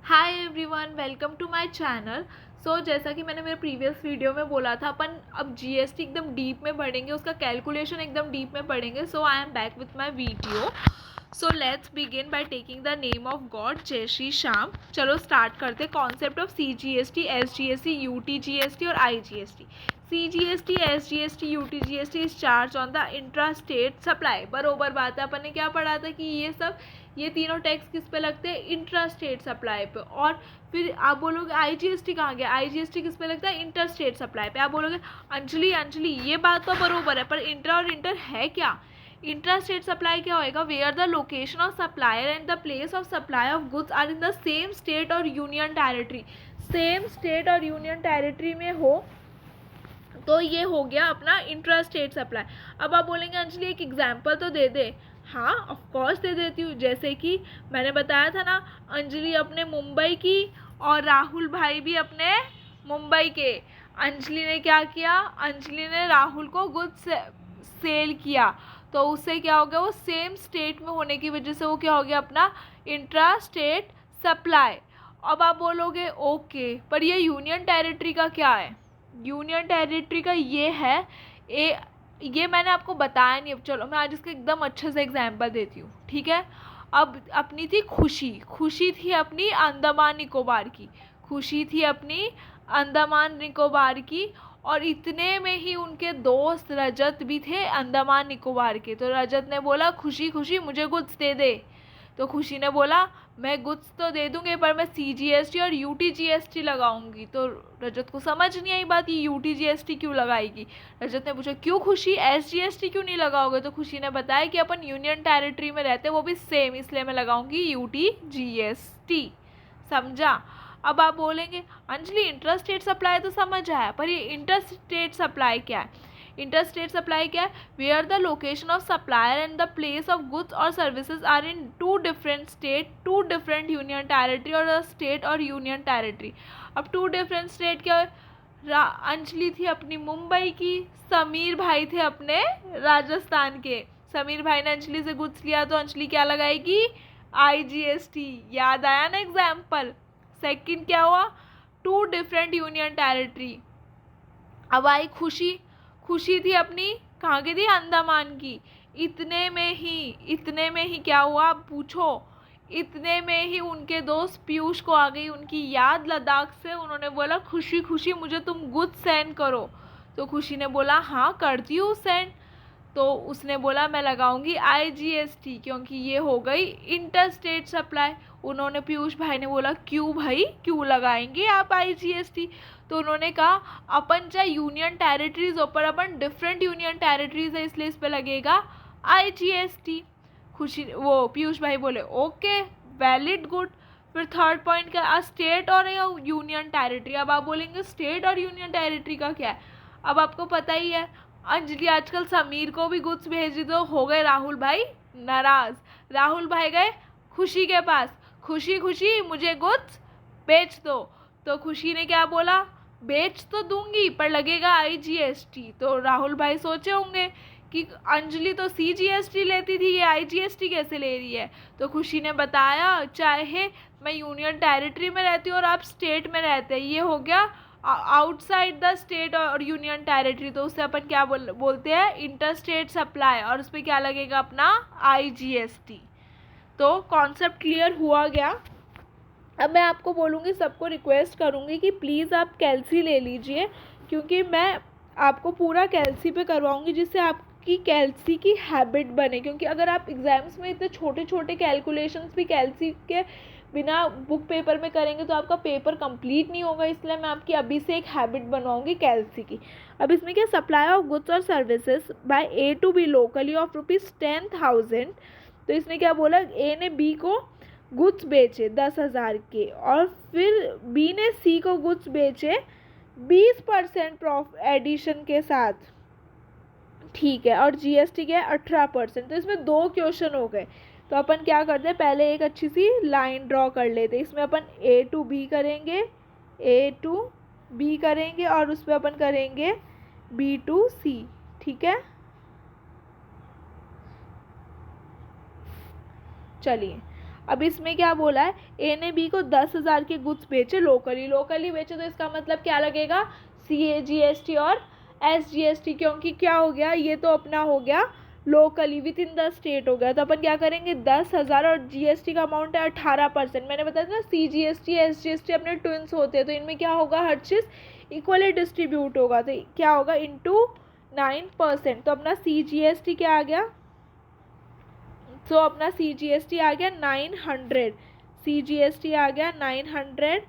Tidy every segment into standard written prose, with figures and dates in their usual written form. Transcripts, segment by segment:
Hi everyone, welcome to my channel. जैसा कि मैंने मेरे प्रीवियस वीडियो में बोला था, अपन अब जीएसटी एकदम डीप में पढ़ेंगे, उसका कैलकुलेशन एकदम डीप में पढ़ेंगे। I am back with my video. Let's begin by taking the name of God जय श्री श्याम। चलो स्टार्ट करते concept of CGST, SGST, UTGST और IGST। CGST, SGST, UTGST is charge on the intra state supply. बरोबर बात है, अपन ने क्या पढ़ा था कि ये तीनों टैक्स किस पे लगते हैं? इंट्रा स्टेट सप्लाई पे। और फिर आप बोलोगे IGST कहाँ गया? IGST किस पे लगता है? इंटर स्टेट सप्लाई पे। आप बोलोगे अंजलि ये बात तो बरोबर है, पर इंट्रा और इंटर है क्या? इंट्रा स्टेट सप्लाई क्या होएगा? Where the location of supplier and the place of supply of goods are in the same state और यूनियन टेरिटरी। सेम स्टेट और यूनियन टेरिटरी में हो तो ये हो गया अपना इंट्रा स्टेट सप्लाई। अब आप बोलेंगे अंजलि एक एग्जाम्पल तो दे दे। हाँ, ऑफ कोर्स दे देती हूँ। जैसे कि मैंने बताया था ना, अंजलि अपने मुंबई की और राहुल भाई भी अपने मुंबई के। अंजलि ने क्या किया? अंजलि ने राहुल को गुड्स सेल किया, तो उससे क्या हो गया? वो सेम स्टेट में होने की वजह से वो क्या हो गया? अपना इंट्रा स्टेट सप्लाई। अब आप बोलोगे ओके, पर ये यूनियन टेरिटरी का क्या है? यूनियन टेरिटरी का ये है, ये मैंने आपको बताया नहीं। अब चलो मैं आज इसका एकदम अच्छे से एग्जाम्पल देती हूँ, ठीक है। अब अपनी थी खुशी थी अपनी अंडमान निकोबार की, खुशी थी अपनी अंडमान निकोबार की। और इतने में ही उनके दोस्त रजत भी थे अंडमान निकोबार के। तो रजत ने बोला खुशी मुझे गुड्स दे दे। तो खुशी ने बोला मैं गुड्स तो दे दूंगी, पर मैं CGST और UTGST लगाऊंगी। तो रजत को समझ नहीं आई बात, ये UTGST क्यों लगाएगी। रजत ने पूछा क्यों खुशी, SGST क्यों नहीं लगाओगे? तो खुशी ने बताया कि अपन यूनियन टेरिटरी में रहते, वो भी सेम, इसलिए मैं लगाऊंगी UTGST। समझा? अब आप बोलेंगे अंजलि इंटर स्टेट सप्लाई तो समझ आया, पर ये इंटर स्टेट सप्लाई क्या है? इंटर स्टेट सप्लाई क्या है? Where the location of supplier and the place of goods और services are in two different state, two different union territory और स्टेट और यूनियन टेरिटरी। अब टू डिफरेंट स्टेट क्या है? अंजलि थी अपनी मुंबई की, समीर भाई थे अपने राजस्थान के। समीर भाई ने अंजलि से गुड्स लिया, तो अंजलि क्या लगाएगी? IGST। याद आया ना एग्जाम्पल? सेकंड क्या हुआ? Two different union territory. अब आई खुशी थी अपनी कहाँ की थी? अंडमान की। इतने में ही क्या हुआ? पूछो। इतने में ही उनके दोस्त पीयूष को आ गई उनकी याद लद्दाख से। उन्होंने बोला खुशी मुझे तुम गुड्स सेंड करो। तो खुशी ने बोला हाँ करती हूँ सेंड। तो उसने बोला मैं लगाऊंगी IGST, क्योंकि ये हो गई इंटर स्टेट सप्लाई। उन्होंने पीयूष भाई ने बोला क्यों भाई, क्यों लगाएंगे आप IGST? तो उन्होंने कहा अपन चाहे यूनियन टेरिटरीज हो, पर अपन डिफरेंट यूनियन टेरिटरीज है, इसलिए इस पे लगेगा IGST। खुशी वो पीयूष भाई बोले ओके वैलिड गुड। फिर थर्ड पॉइंट क्या? स्टेट और यूनियन टेरिटरी। अब आप बोलेंगे स्टेट और यूनियन टेरिटरी का क्या है? अब आपको पता ही है, अंजलि आजकल समीर को भी गुड्स भेज दो, हो गए राहुल भाई नाराज। राहुल भाई गए खुशी के पास, खुशी मुझे गुड्स बेच दो। तो खुशी ने क्या बोला? बेच तो दूंगी पर लगेगा IGST। तो राहुल भाई सोचे होंगे कि अंजलि तो CGST लेती थी, ये IGST कैसे ले रही है? तो खुशी ने बताया चाहे मैं यूनियन टेरिटरी में रहती हूँ और आप स्टेट में रहते हैं, ये हो गया आउटसाइड द स्टेट और यूनियन टेरिटरी, तो उससे अपन क्या बोलते हैं? Inter state supply. और उस पर क्या लगेगा? अपना IGST। तो कॉन्सेप्ट क्लियर हुआ गया। अब मैं आपको बोलूँगी, सबको रिक्वेस्ट करूँगी कि प्लीज़ आप कैल्सी ले लीजिए, क्योंकि मैं आपको पूरा कैल्सी पे करवाऊँगी, जिससे आपकी कैल्सी की हैबिट बने। क्योंकि अगर आप एग्ज़ाम्स में इतने छोटे छोटे कैलकुलेशंस भी कैल्सी के बिना बुक पेपर में करेंगे तो आपका पेपर कंप्लीट नहीं होगा। इसलिए मैं आपकी अभी से एक हैबिट बनवाऊँगी कैल्सी की। अब इसमें क्या? सप्लाई ऑफ गुड्स और services by A to B locally of ₹10,000। तो इसने क्या बोला? A ने B को गुड्स बेचे 10,000 के, और फिर B ने C को गुड्स बेचे 20% प्रॉफिट एडिशन के साथ, ठीक है। और GST के 18%। तो इसमें दो क्वेश्चन हो गए। तो अपन क्या करते हैं, पहले एक अच्छी सी लाइन ड्रॉ कर लेते हैं। इसमें अपन A to B करेंगे, A to B करेंगे, और उस पर अपन करेंगे B to C, ठीक है। चलिए अब इसमें क्या बोला है, ए ने बी को 10,000 के गुड्स बेचे लोकली बेचे, तो इसका मतलब क्या लगेगा, CAGST और SGST, क्योंकि क्या हो गया, ये तो अपना हो गया locally with in the state हो गया। तो अपन क्या करेंगे, 10,000 और GST का अमाउंट है 18%। मैंने बताया था ना CGST SGST अपने ट्विंस होते हैं, तो इनमें क्या होगा, हर चीज़ इक्वली डिस्ट्रीब्यूट होगा, तो क्या होगा इंटू 9%। तो अपना CGST क्या आ गया, तो अपना CGST आ गया 900, CGST आ गया 900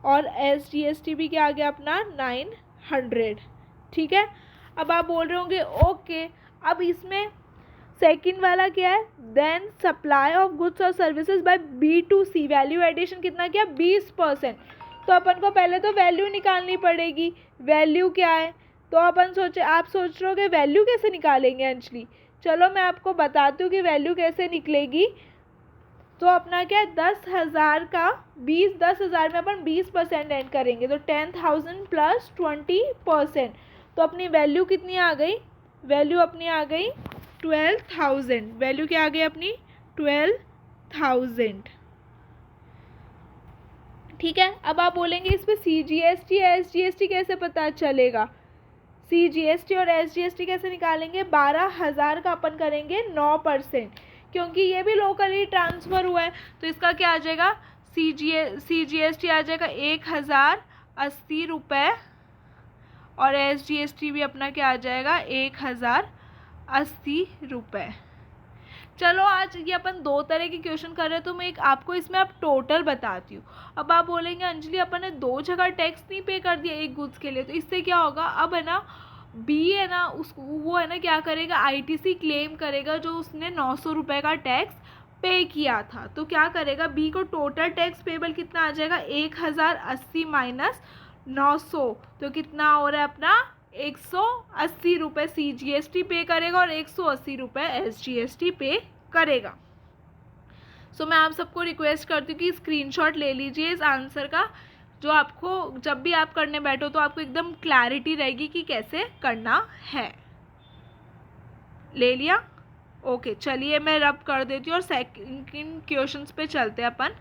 और SGST भी क्या आ गया अपना 900। ठीक है, अब आप बोल रहे होंगे ओके, अब इसमें सेकंड वाला क्या है, देन सप्लाई ऑफ गुड्स और services by B2C, value addition कितना किया, 20%। तो अपन को पहले तो वैल्यू निकालनी पड़ेगी, वैल्यू क्या है, तो अपन सोचे, आप सोच रहे हो कि वैल्यू कैसे निकालेंगे अंजलि, चलो मैं आपको बताती हूँ कि वैल्यू कैसे निकलेगी। तो अपना क्या है, 10,000 का 10,000 में अपन 20% ऐड करेंगे, तो 10,000 प्लस 20%, तो अपनी वैल्यू कितनी आ गई, वैल्यू अपनी आ गई 12,000, वैल्यू क्या आ गई अपनी 12,000। ठीक है, अब आप बोलेंगे इस पर CGST SGST कैसे पता चलेगा, CGST और SGST कैसे निकालेंगे, 12,000 का अपन करेंगे 9%, क्योंकि ये भी लोकली ट्रांसफ़र हुआ है, तो इसका क्या आ जाएगा, CGST आ जाएगा 1,080 रुपये और SGST भी अपना क्या आ जाएगा 1,080 रुपये। चलो आज ये अपन दो तरह के क्वेश्चन कर रहे हैं, तो मैं एक आपको इसमें अब टोटल बताती हूँ। अब आप बोलेंगे अंजलि अपन ने 2 जगह टैक्स नहीं पे कर दिया एक गुड्स के लिए, तो इससे क्या होगा, अब है ना बी है ना उसको वो है ना क्या करेगा, ITC क्लेम करेगा जो उसने 900 रुपये का टैक्स पे किया था। तो क्या करेगा, बी को टोटल टैक्स पेबल कितना आ जाएगा, 1,080 माइनस 900, तो कितना हो रहा है अपना 180 रुपये CGST पे करेगा और 180 रुपये SGST पे करेगा। सो मैं आप सबको रिक्वेस्ट करती हूँ कि स्क्रीनशॉट ले लीजिए इस आंसर का, जो आपको जब भी आप करने बैठो तो आपको एकदम क्लैरिटी रहेगी कि कैसे करना है। ले लिया, ओके चलिए मैं रब कर देती हूँ और सेकंड क्वेश्चन पे चलते हैं अपन।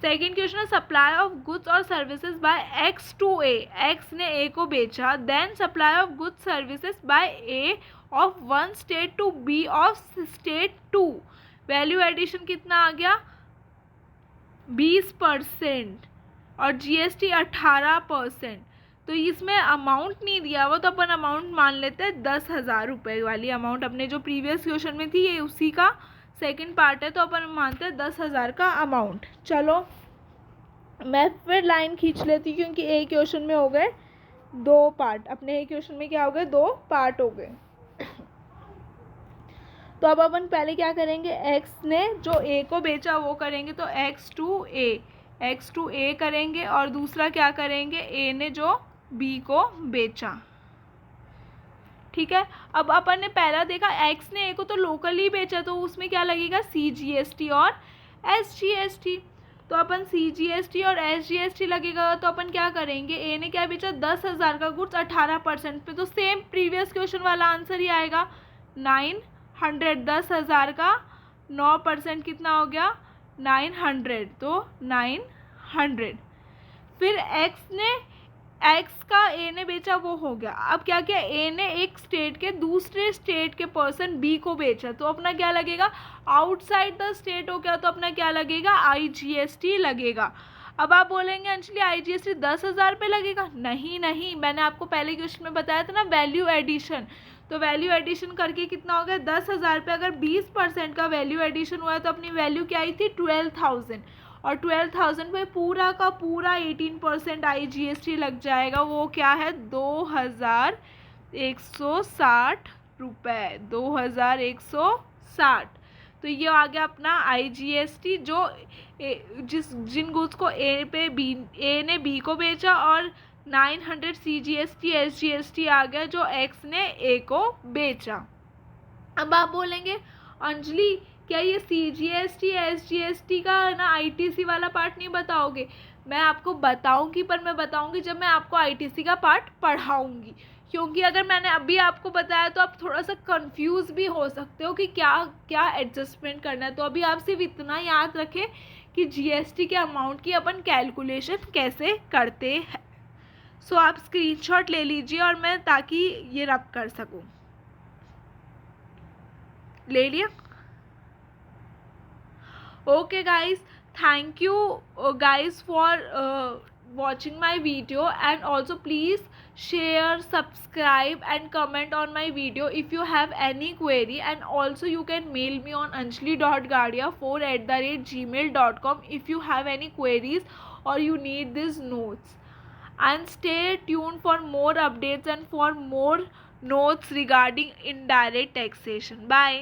सेकेंड क्वेश्चन है, सप्लाई ऑफ गुड्स और services by X to A, X ने A को बेचा, then supply of goods services by A of one state to B of state 2, value addition कितना आ गया 20% और GST 18%। तो इसमें अमाउंट नहीं दिया हुआ, तो अपन अमाउंट मान लेते हैं 10,000 रुपये वाली अमाउंट, अपने जो प्रीवियस क्वेश्चन में थी ये उसी का सेकंड पार्ट है, तो अपन मानते हैं 10,000 का अमाउंट। चलो मैं फिर लाइन खींच लेती हूँ, क्योंकि एक क्वेश्चन में हो गए 2 पार्ट, अपने एक क्वेश्चन में क्या हो गए 2 पार्ट हो गए। तो अब अपन पहले क्या करेंगे, X ने जो A को बेचा वो करेंगे, तो X टू A करेंगे, और दूसरा क्या करेंगे, A ने जो B को बेचा। ठीक है, अब अपन ने पहला देखा X ने A को तो लोकली बेचा, तो उसमें क्या लगेगा CGST और SGST, तो अपन CGST और SGST लगेगा, तो अपन क्या करेंगे, A ने क्या बेचा 10,000 का गुड्स 18% पे, तो सेम प्रीवियस क्वेश्चन वाला आंसर ही आएगा 900, 10,000 का 9% कितना हो गया 900, तो 900। फिर X का A ने बेचा वो हो गया, अब क्या किया A ने एक स्टेट के दूसरे स्टेट के पर्सन B को बेचा, तो अपना क्या लगेगा आउटसाइड द स्टेट हो गया, तो अपना क्या लगेगा IGST लगेगा। अब आप बोलेंगे अंजलि IGST 10,000 पे लगेगा, नहीं, मैंने आपको पहले क्वेश्चन में बताया था ना वैल्यू एडिशन, तो वैल्यू एडिशन करके कितना हो गया 10,000 पे अगर 20% का वैल्यू एडिशन हुआ है, तो अपनी वैल्यू क्या आई थी 12,000, और 12,000 पे पूरा का पूरा 18% IGST लग जाएगा, वो क्या है 2,160 रुपये, 2,160। तो ये आ गया अपना IGST, जो जिन गुड्स को A ने B को बेचा, और 900 CGST SGST आ गया जो X ने A को बेचा। अब आप बोलेंगे अंजलि क्या ये CGST SGST का ना ITC वाला पार्ट नहीं बताओगे, मैं आपको बताऊंगी, पर मैं बताऊंगी जब मैं आपको ITC का पार्ट पढ़ाऊंगी, क्योंकि अगर मैंने अभी आपको बताया तो आप थोड़ा सा कंफ्यूज भी हो सकते हो कि क्या क्या एडजस्टमेंट करना है। तो अभी आप सिर्फ इतना याद रखें कि जीएसटी के अमाउंट की अपन कैलकुलेशन कैसे करते हैं। सो आप स्क्रीनशॉट ले लीजिए और मैं ताकि ये रब कर सकूं। ले लिया? Okay guys, thank you guys for watching my video, and also please share, subscribe and comment on my video if you have any query, and also you can mail me on anjali.gadia4@gmail.com if you have any queries or you need these notes. And stay tuned for more updates and for more notes regarding indirect taxation. Bye.